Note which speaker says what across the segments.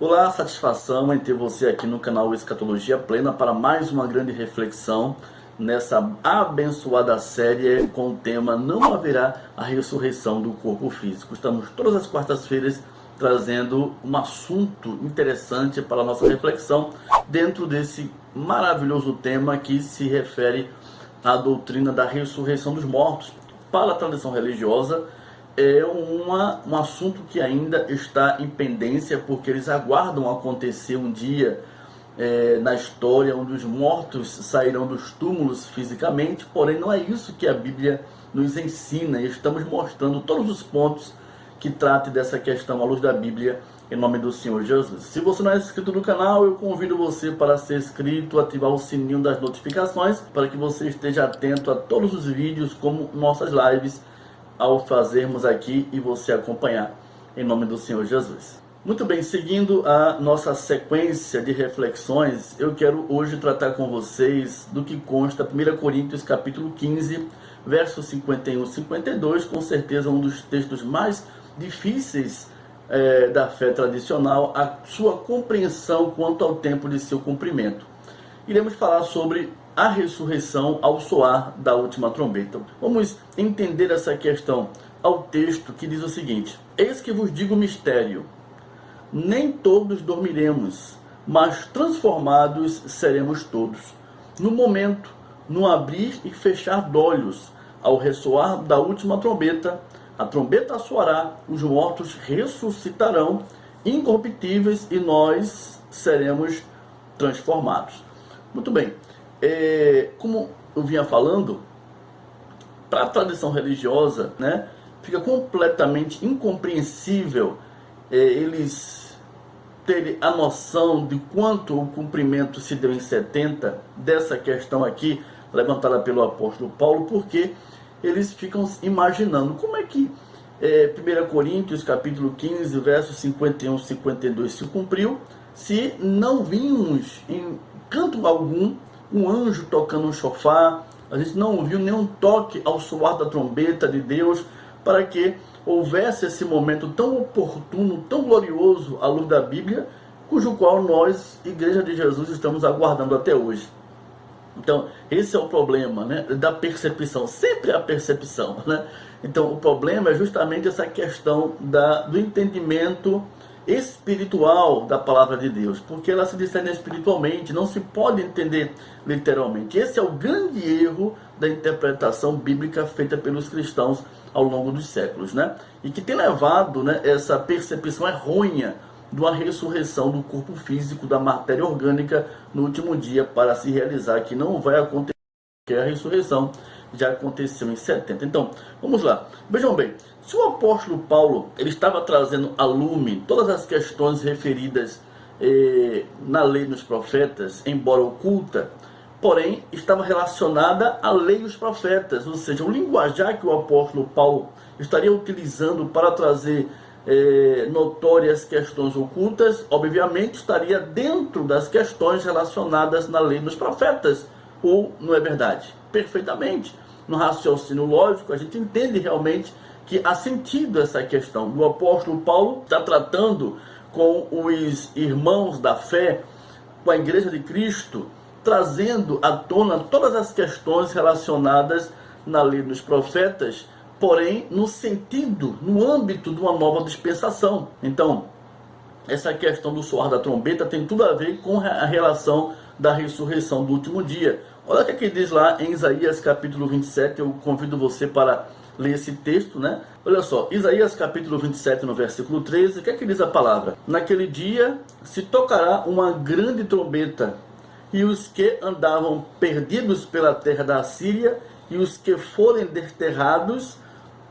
Speaker 1: Olá, satisfação em ter você aqui no canal Escatologia Plena para mais uma grande reflexão nessa abençoada série com o tema Não haverá a ressurreição do corpo físico. Estamos todas as quartas-feiras trazendo um assunto interessante para a nossa reflexão dentro desse maravilhoso tema que se refere à doutrina da ressurreição dos mortos. Para a tradição religiosa, é um assunto que ainda está em pendência, porque eles aguardam acontecer um dia na história onde os mortos sairão dos túmulos fisicamente, porém não é isso que a Bíblia nos ensina, e estamos mostrando todos os pontos que tratem dessa questão à luz da Bíblia, em nome do Senhor Jesus. Se você não é inscrito no canal, eu convido você para ser inscrito, ativar o sininho das notificações, para que você esteja atento a todos os vídeos, como nossas lives, ao fazermos aqui e você acompanhar, em nome do Senhor Jesus. Muito bem, seguindo a nossa sequência de reflexões, eu quero hoje tratar com vocês do que consta 1 Coríntios capítulo 15, versos 51 e 52, com certeza um dos textos mais difíceis da fé tradicional, a sua compreensão quanto ao tempo de seu cumprimento. Iremos falar sobre a ressurreição ao soar da última trombeta. Vamos entender essa questão ao texto que diz o seguinte: eis que vos digo mistério, nem todos dormiremos, mas transformados seremos todos, no momento, no abrir e fechar de olhos, ao ressoar da última trombeta. A trombeta soará, os mortos ressuscitarão, incorruptíveis, e nós seremos transformados. Muito bem, como eu vinha falando, para a tradição religiosa, fica completamente incompreensível eles terem a noção de quanto o cumprimento se deu em 70, dessa questão aqui, levantada pelo apóstolo Paulo, porque eles ficam imaginando como é que 1 Coríntios capítulo 15, versos 51 e 52 se cumpriu, se não vimos em canto algum um anjo tocando um chofar, a gente não ouviu nenhum toque ao soar da trombeta de Deus, para que houvesse esse momento tão oportuno, tão glorioso à luz da Bíblia, cujo qual nós, Igreja de Jesus, estamos aguardando até hoje. Então, esse é o problema, da percepção, sempre a percepção, Então, o problema é justamente essa questão do entendimento espiritual da palavra de Deus, porque ela se discerne espiritualmente, não se pode entender literalmente. Esse é o grande erro da interpretação bíblica feita pelos cristãos ao longo dos séculos, e que tem levado essa percepção errônea de uma ressurreição do corpo físico, da matéria orgânica no último dia, para se realizar, que não vai acontecer, porque a ressurreição já aconteceu em 70. Então, vamos lá. Vejam bem, se o apóstolo Paulo ele estava trazendo a lume todas as questões referidas na lei dos profetas, embora oculta, porém estava relacionada à lei dos profetas, ou seja, o linguajar que o apóstolo Paulo estaria utilizando para trazer notórias questões ocultas, obviamente estaria dentro das questões relacionadas na lei dos profetas, ou não é verdade? Perfeitamente. No raciocínio lógico, a gente entende realmente que há sentido essa questão. O apóstolo Paulo está tratando com os irmãos da fé, com a Igreja de Cristo, trazendo à tona todas as questões relacionadas na lei dos profetas, porém no sentido, no âmbito de uma nova dispensação. Então, essa questão do soar da trombeta tem tudo a ver com a relação da ressurreição do último dia. Olha o que aqui diz lá em Isaías capítulo 27, eu convido você para ler esse texto, Olha só, Isaías capítulo 27, no versículo 13, o que é que diz a palavra? Naquele dia se tocará uma grande trombeta, e os que andavam perdidos pela terra da Assíria, e os que forem desterrados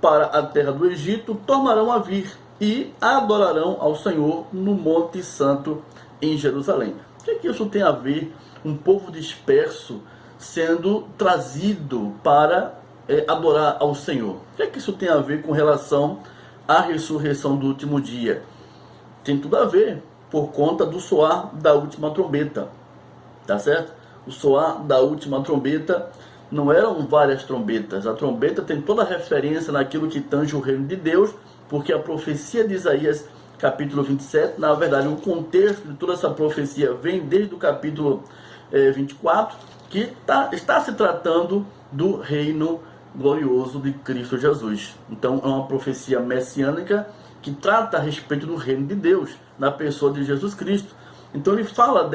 Speaker 1: para a terra do Egito, tornarão a vir, e adorarão ao Senhor no Monte Santo em Jerusalém. O que é que isso tem a ver? Um povo disperso sendo trazido para adorar ao Senhor. O que é que isso tem a ver com relação à ressurreição do último dia? Tem tudo a ver, por conta do soar da última trombeta, tá certo? O soar da última trombeta não eram várias trombetas. A trombeta tem toda a referência naquilo que tange o reino de Deus, porque a profecia de Isaías capítulo 27. Na verdade, o contexto de toda essa profecia vem desde o capítulo 24, que está se tratando do reino glorioso de Cristo Jesus. Então, é uma profecia messiânica que trata a respeito do reino de Deus, na pessoa de Jesus Cristo. Então, ele fala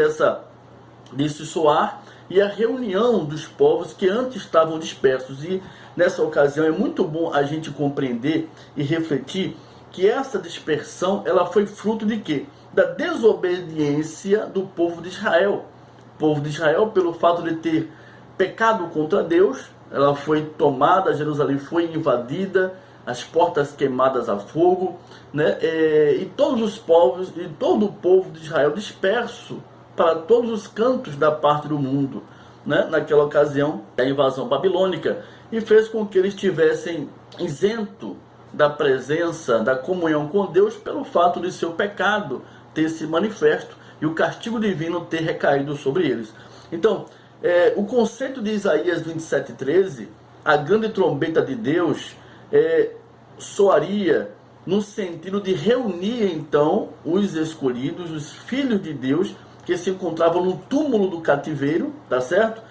Speaker 1: desse soar e a reunião dos povos que antes estavam dispersos. E nessa ocasião é muito bom a gente compreender e refletir que essa dispersão, ela foi fruto de quê? Da desobediência do povo de Israel. O povo de Israel, pelo fato de ter pecado contra Deus, ela foi tomada, Jerusalém foi invadida, as portas queimadas a fogo, né? E todos os povos, e todo o povo de Israel disperso para todos os cantos da parte do mundo, né? Naquela ocasião da invasão babilônica, e fez com que eles estivessem isento da presença, da comunhão com Deus, pelo fato de seu pecado ter se manifesto e o castigo divino ter recaído sobre eles. Então, o conceito de Isaías 27:13, a grande trombeta de Deus, soaria no sentido de reunir então os escolhidos, os filhos de Deus, que se encontravam no túmulo do cativeiro, tá certo?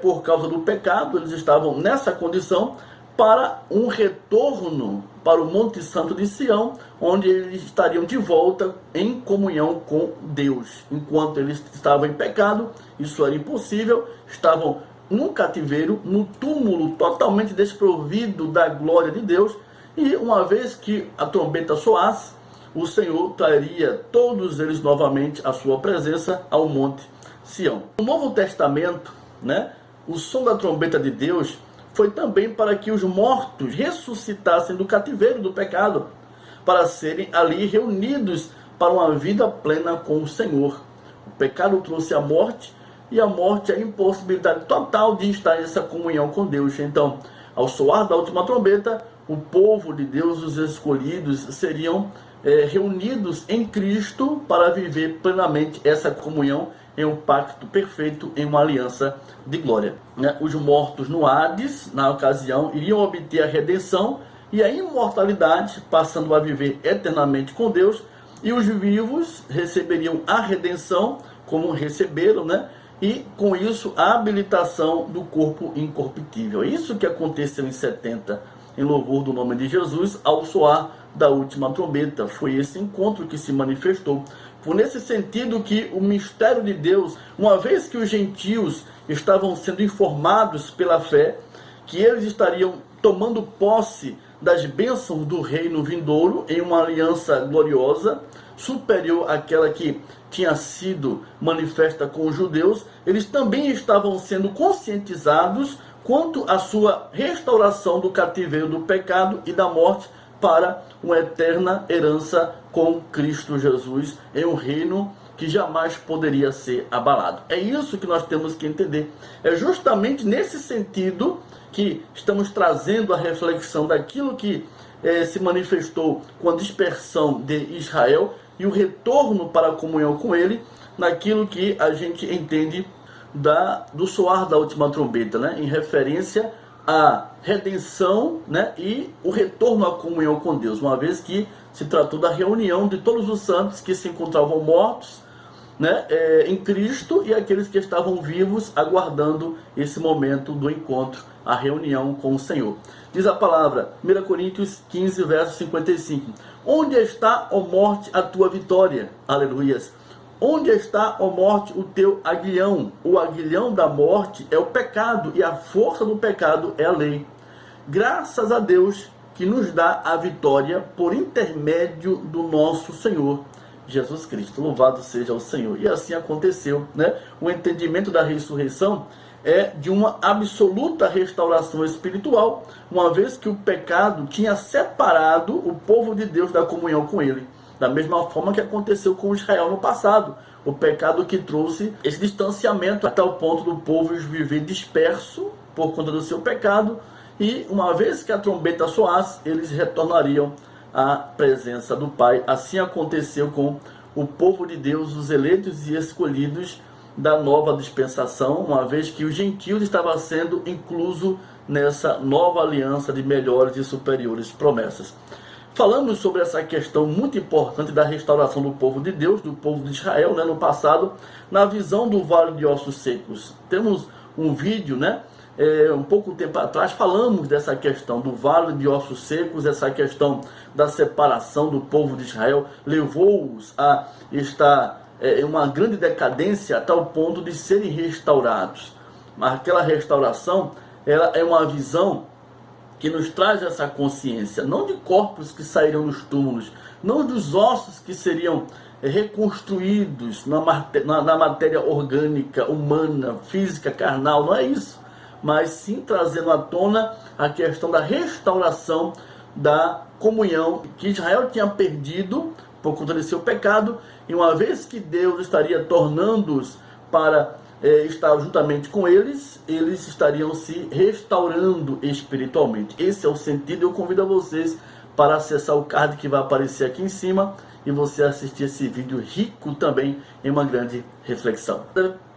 Speaker 1: Por causa do pecado, eles estavam nessa condição, para um retorno para o Monte Santo de Sião, onde eles estariam de volta em comunhão com Deus. Enquanto eles estavam em pecado, isso era impossível, estavam no cativeiro, no túmulo totalmente desprovido da glória de Deus, e uma vez que a trombeta soasse, o Senhor traria todos eles novamente à sua presença ao Monte Sião. No Novo Testamento, né, o som da trombeta de Deus foi também para que os mortos ressuscitassem do cativeiro do pecado, para serem ali reunidos para uma vida plena com o Senhor. O pecado trouxe a morte, e a morte é a impossibilidade total de estar nessa comunhão com Deus. Então, ao soar da última trombeta, o povo de Deus, os escolhidos, seriam reunidos em Cristo para viver plenamente essa comunhão em um pacto perfeito, em uma aliança de glória. Os mortos no Hades, na ocasião, iriam obter a redenção e a imortalidade, passando a viver eternamente com Deus, e os vivos receberiam a redenção, como receberam, né? E com isso a habilitação do corpo incorruptível. É isso que aconteceu em 70, em louvor do nome de Jesus, ao soar da última trombeta. Foi esse encontro que se manifestou. Foi nesse sentido que o mistério de Deus, uma vez que os gentios estavam sendo informados pela fé, que eles estariam tomando posse das bênçãos do reino vindouro em uma aliança gloriosa, superior àquela que tinha sido manifesta com os judeus, eles também estavam sendo conscientizados quanto à sua restauração do cativeiro do pecado e da morte para uma eterna herança com Cristo Jesus em um reino que jamais poderia ser abalado. É isso que nós temos que entender. É justamente nesse sentido que estamos trazendo a reflexão daquilo que se manifestou com a dispersão de Israel e o retorno para a comunhão com ele, naquilo que a gente entende do soar da última trombeta, né? Em referência à redenção, né? E o retorno à comunhão com Deus, uma vez que se tratou da reunião de todos os santos que se encontravam mortos, né? Em Cristo, e aqueles que estavam vivos aguardando esse momento do encontro, a reunião com o Senhor. Diz a palavra, 1 Coríntios 15, verso 55. Onde está, ó morte, a tua vitória? Aleluias. Onde está, ó morte, o teu aguilhão? O aguilhão da morte é o pecado, e a força do pecado é a lei. Graças a Deus que nos dá a vitória por intermédio do nosso Senhor Jesus Cristo. Louvado seja o Senhor. E assim aconteceu, né? O entendimento da ressurreição é de uma absoluta restauração espiritual, uma vez que o pecado tinha separado o povo de Deus da comunhão com ele. Da mesma forma que aconteceu com Israel no passado. O pecado que trouxe esse distanciamento até o ponto do povo viver disperso por conta do seu pecado. E uma vez que a trombeta soasse, eles retornariam à presença do Pai. Assim aconteceu com o povo de Deus, os eleitos e escolhidos da nova dispensação, uma vez que os gentios estavam sendo incluso nessa nova aliança de melhores e superiores promessas. Falamos sobre essa questão muito importante da restauração do povo de Deus, do povo de Israel, né, no passado, na visão do Vale de Ossos Secos. Temos um vídeo, né, um pouco tempo atrás, falamos dessa questão do Vale de Ossos Secos, essa questão da separação do povo de Israel, levou-os a estar em uma grande decadência a tal ponto de serem restaurados. Mas aquela restauração, ela é uma visão que nos traz essa consciência, não de corpos que saíram dos túmulos, não dos ossos que seriam reconstruídos na matéria orgânica, humana, física, carnal, não é isso, mas sim trazendo à tona a questão da restauração da comunhão que Israel tinha perdido por conta de seu pecado, e uma vez que Deus estaria tornando-os para estar juntamente com eles, eles estariam se restaurando espiritualmente. Esse é o sentido. Eu convido a vocês para acessar o card que vai aparecer aqui em cima e você assistir esse vídeo rico também em uma grande reflexão.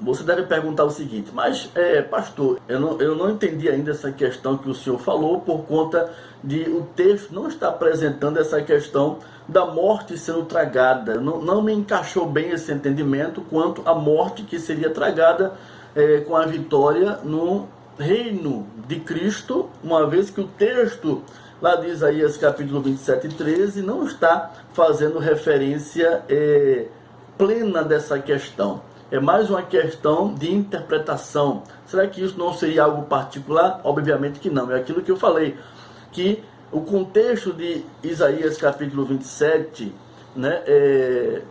Speaker 1: Você deve perguntar o seguinte: mas pastor, eu não entendi ainda essa questão que o senhor falou, por conta de o texto não estar apresentando essa questão da morte sendo tragada. Não me encaixou bem esse entendimento quanto à morte que seria tragada com a vitória no reino de Cristo, uma vez que o texto lá de Isaías capítulo 27 e 13 não está fazendo referência plena dessa questão. É mais uma questão de interpretação. Será que isso não seria algo particular? Obviamente que não. É aquilo que eu falei, que o contexto de Isaías capítulo 27, né,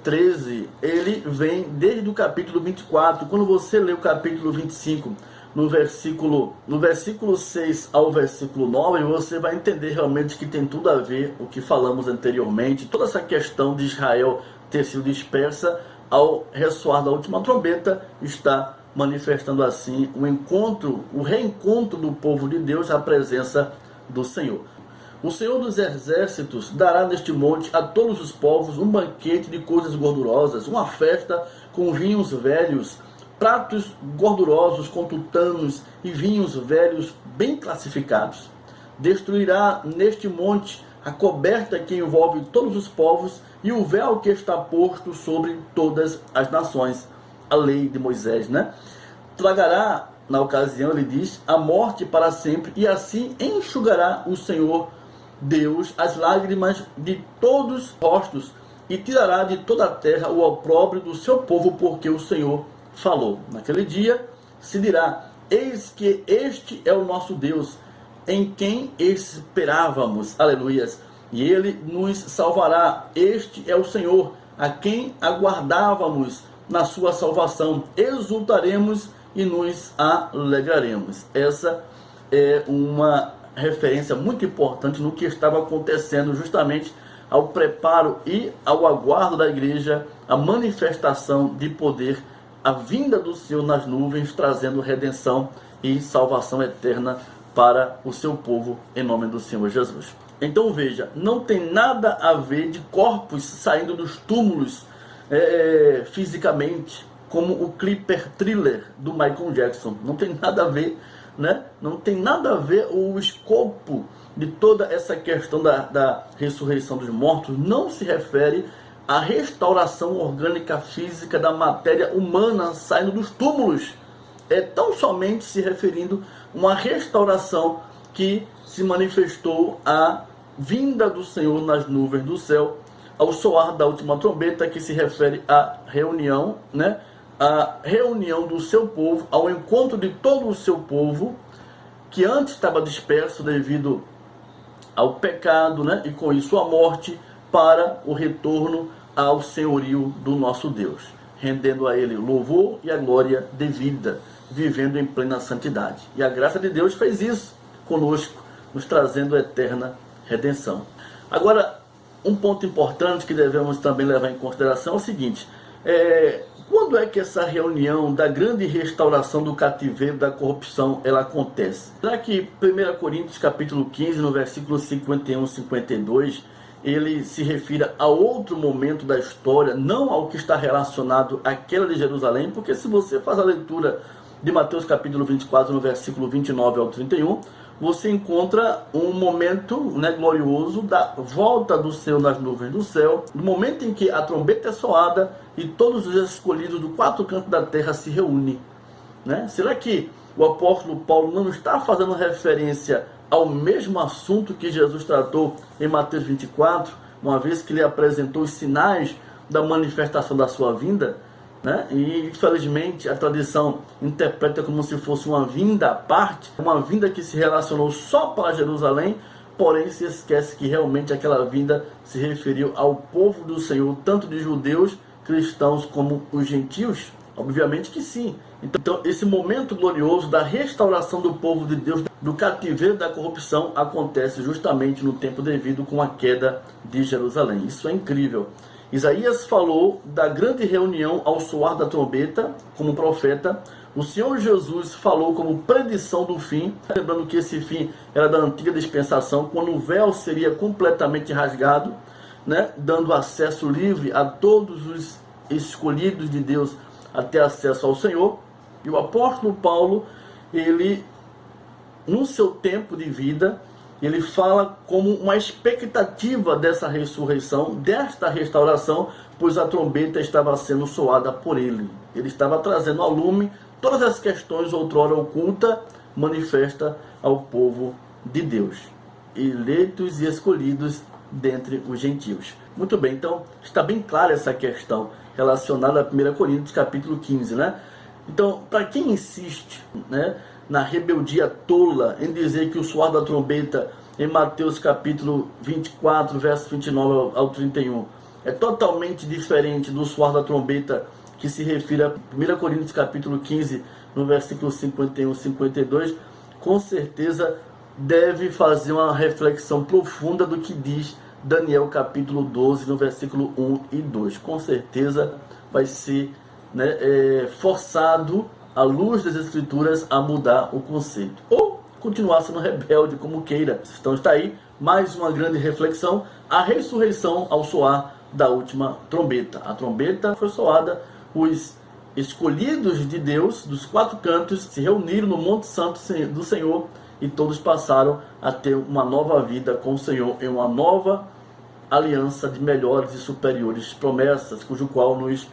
Speaker 1: 13, ele vem desde o capítulo 24. Quando você lê o capítulo 25, no versículo 6 ao versículo 9, você vai entender realmente que tem tudo a ver o que falamos anteriormente. Toda essa questão de Israel ter sido dispersa, ao ressoar da última trombeta, está manifestando assim o reencontro do povo de Deus à presença do Senhor. O Senhor dos Exércitos dará neste monte a todos os povos um banquete de coisas gordurosas, uma festa com vinhos velhos, pratos gordurosos com tutanos e vinhos velhos bem classificados. Destruirá neste monte a coberta que envolve todos os povos e o véu que está posto sobre todas as nações. A lei de Moisés, né? Tragará, na ocasião, ele diz, a morte para sempre, e assim enxugará o Senhor Deus as lágrimas de todos os rostos, e tirará de toda a terra o opróbrio do seu povo, porque o Senhor falou. Naquele dia se dirá: eis que este é o nosso Deus, em quem esperávamos, aleluias, e ele nos salvará. Este é o Senhor, a quem aguardávamos na sua salvação. Exultaremos e nos alegraremos. Essa é uma referência muito importante no que estava acontecendo justamente ao preparo e ao aguardo da igreja, a manifestação de poder, a vinda do Senhor nas nuvens, trazendo redenção e salvação eterna para o seu povo, em nome do Senhor Jesus. Então veja, não tem nada a ver de corpos saindo dos túmulos fisicamente, como o Clipper Thriller do Michael Jackson. Não tem nada a ver, né? Não tem nada a ver o escopo de toda essa questão da ressurreição dos mortos. Não se refere à restauração orgânica física da matéria humana saindo dos túmulos. É tão somente se referindo a uma restauração que se manifestou a vinda do Senhor nas nuvens do céu, ao soar da última trombeta, que se refere à reunião, né? A reunião do seu povo, ao encontro de todo o seu povo, que antes estava disperso devido ao pecado, né? E com isso a morte, para o retorno ao senhorio do nosso Deus, rendendo a ele louvor e a glória devida, vivendo em plena santidade. E a graça de Deus fez isso conosco, nos trazendo eterna redenção. Agora, um ponto importante que devemos também levar em consideração é o seguinte: quando é que essa reunião da grande restauração do cativeiro da corrupção ela acontece? Será que 1 Coríntios capítulo 15, no versículo 51 e 52, ele se refira a outro momento da história, não ao que está relacionado àquela de Jerusalém? Porque se você faz a leitura de Mateus capítulo 24, no versículo 29 ao 31, você encontra um momento, né, glorioso da volta do Senhor nas nuvens do céu, no momento em que a trombeta é soada e todos os escolhidos do quatro cantos da terra se reúnem, né? Será que o apóstolo Paulo não está fazendo referência ao mesmo assunto que Jesus tratou em Mateus 24, uma vez que ele apresentou os sinais da manifestação da sua vinda, né? E infelizmente a tradição interpreta como se fosse uma vinda à parte, uma vinda que se relacionou só para Jerusalém, porém se esquece que realmente aquela vinda se referiu ao povo do Senhor, tanto de judeus, cristãos como os gentios. Obviamente que sim. Então esse momento glorioso da restauração do povo de Deus, do cativeiro da corrupção, acontece justamente no tempo devido com a queda de Jerusalém. Isso é incrível. Isaías falou da grande reunião ao soar da trombeta como profeta. O Senhor Jesus falou como predição do fim, lembrando que esse fim era da antiga dispensação, quando o véu seria completamente rasgado, né, dando acesso livre a todos os escolhidos de Deus a ter acesso ao Senhor. E o apóstolo Paulo, ele, no seu tempo de vida, ele fala como uma expectativa dessa ressurreição, desta restauração, pois a trombeta estava sendo soada por ele. Ele estava trazendo ao lume todas as questões outrora ocultas, manifesta ao povo de Deus, eleitos e escolhidos dentre os gentios. Muito bem, então está bem clara essa questão relacionada a 1 Coríntios capítulo 15, né? Então, para quem insiste, né, na rebeldia tola em dizer que o soar da trombeta em Mateus capítulo 24, verso 29 ao 31 é totalmente diferente do soar da trombeta que se refere a 1 Coríntios capítulo 15, no versículo 51 e 52, com certeza deve fazer uma reflexão profunda do que diz Daniel capítulo 12, no versículo 1 e 2. Com certeza vai ser, né, forçado, à luz das Escrituras, a mudar o conceito. Ou continuar sendo rebelde, como queira. Então está aí mais uma grande reflexão, a ressurreição ao soar da última trombeta. A trombeta foi soada, os escolhidos de Deus, dos quatro cantos, se reuniram no Monte Santo do Senhor e todos passaram a ter uma nova vida com o Senhor, em uma nova aliança de melhores e superiores promessas, cujo qual nos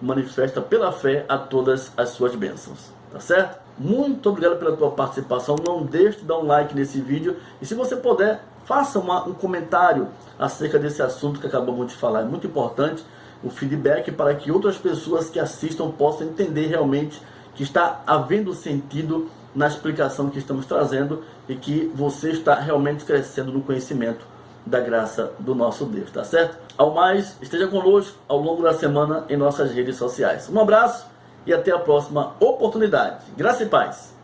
Speaker 1: manifesta pela fé a todas as suas bênçãos. Tá certo? Muito obrigado pela tua participação. Não deixe de dar um like nesse vídeo. E se você puder, faça um comentário acerca desse assunto que acabamos de falar. É muito importante o feedback para que outras pessoas que assistam possam entender realmente que está havendo sentido na explicação que estamos trazendo e que você está realmente crescendo no conhecimento da graça do nosso Deus, tá certo? Ao mais, esteja conosco ao longo da semana em nossas redes sociais. Um abraço e até a próxima oportunidade. Graça e paz.